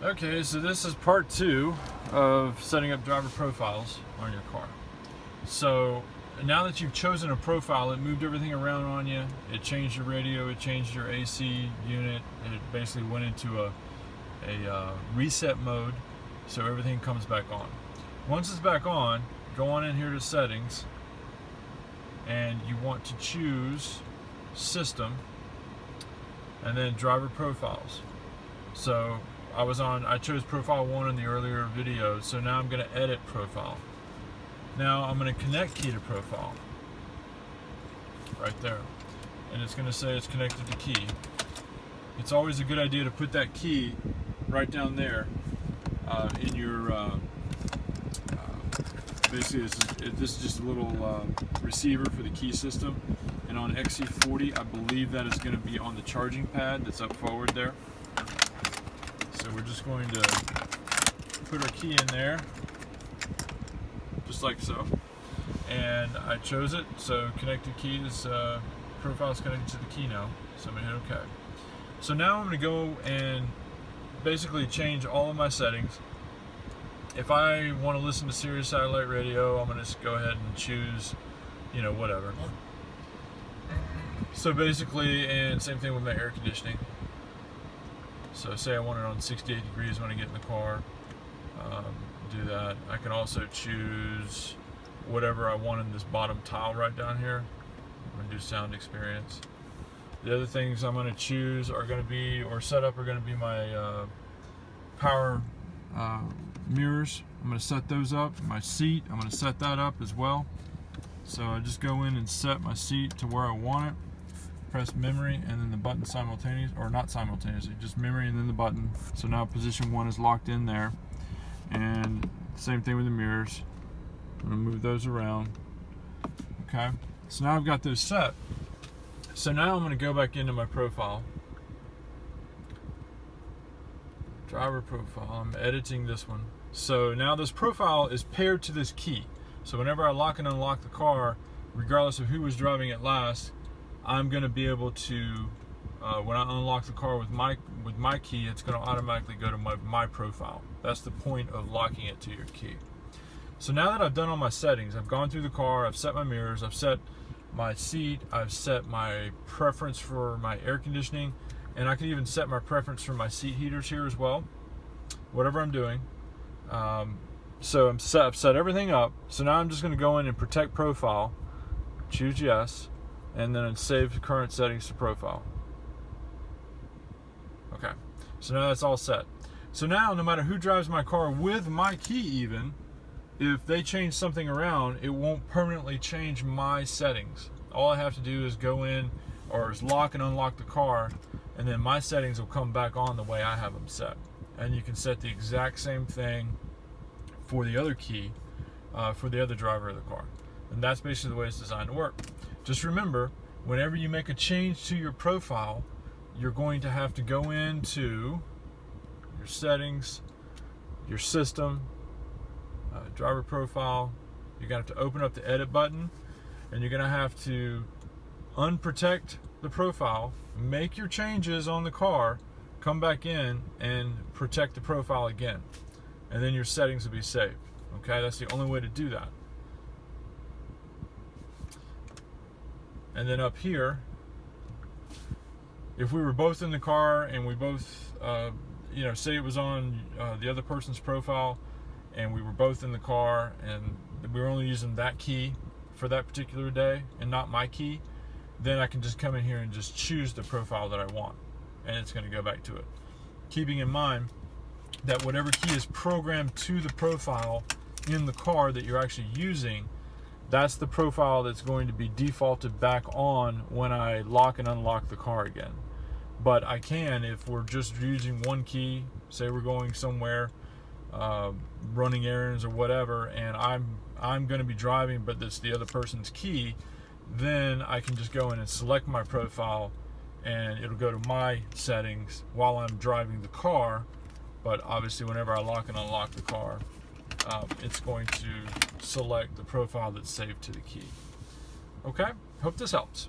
Okay, so this is part 2 of setting up driver profiles on your car. So now that you've chosen a profile, it moved everything around on you. It changed your radio, it changed your AC unit. It basically went into a reset mode, so everything comes back on. Once it's back on, go on in here to settings, and you want to choose system and then driver profiles. So I chose profile 1 in the earlier video, so now I'm going to edit profile. Now I'm going to connect key to profile right there, and it's going to say it's connected to key. It's always a good idea to put that key right down there in your basically this is just a little receiver for the key system, and on XC40 I believe that is going to be on the charging pad that's up forward there. So we're just going to put our key in there, just like so. And I chose it, so connected key is, profile is connected to the key now. So I'm going to hit OK. So now I'm going to go and basically change all of my settings. If I want to listen to Sirius satellite radio, I'm going to just go ahead and choose, whatever. So basically, and same thing with my air conditioning. So say I want it on 68 degrees when I get in the car, do that. I can also choose whatever I want in this bottom tile right down here. I'm going to do sound experience. The other things I'm going to choose are going to be, or set up, are going to be my power mirrors. I'm going to set those up. My seat, I'm going to set that up as well. So I just go in and set my seat to where I want it. Press memory and then the button simultaneously, or not simultaneously, just memory and then the button. So now position 1 is locked in there. And same thing with the mirrors. I'm going to move those around. Okay, so now I've got those set. So now I'm going to go back into my profile. Driver profile, I'm editing this one. So now this profile is paired to this key. So whenever I lock and unlock the car, regardless of who was driving it last, I'm going to be able to, when I unlock the car with my key, it's going to automatically go to my profile. That's the point of locking it to your key. So now that I've done all my settings, I've gone through the car, I've set my mirrors, I've set my seat, I've set my preference for my air conditioning, and I can even set my preference for my seat heaters here as well, whatever I'm doing. So I've set everything up. So now I'm just going to go in and protect profile, choose yes, and then save current settings to profile. Okay, so now that's all set. So now no matter who drives my car with my key, even if they change something around, it won't permanently change my settings. All I have to do is go in, or is lock and unlock the car, and then my settings will come back on the way I have them set. And you can set the exact same thing for the other key, for the other driver of the car. And that's basically the way it's designed to work. Just remember, whenever you make a change to your profile, you're going to have to go into your settings, your system, driver profile. You're going to have to open up the edit button, and you're going to have to unprotect the profile, make your changes on the car, come back in and protect the profile again, and then your settings will be saved. Okay, that's the only way to do that. And then up here, if we were both in the car and we both, say it was on the other person's profile, and we were both in the car and we were only using that key for that particular day and not my key, then I can just come in here and just choose the profile that I want, and it's going to go back to it. Keeping in mind that whatever key is programmed to the profile in the car that you're actually using, that's the profile that's going to be defaulted back on when I lock and unlock the car again. But I can, if we're just using one key, say we're going somewhere, running errands or whatever, and I'm going to be driving, but that's the other person's key, then I can just go in and select my profile, and it'll go to my settings while I'm driving the car. But obviously, whenever I lock and unlock the car, it's going to select the profile that's saved to the key. Okay, hope this helps.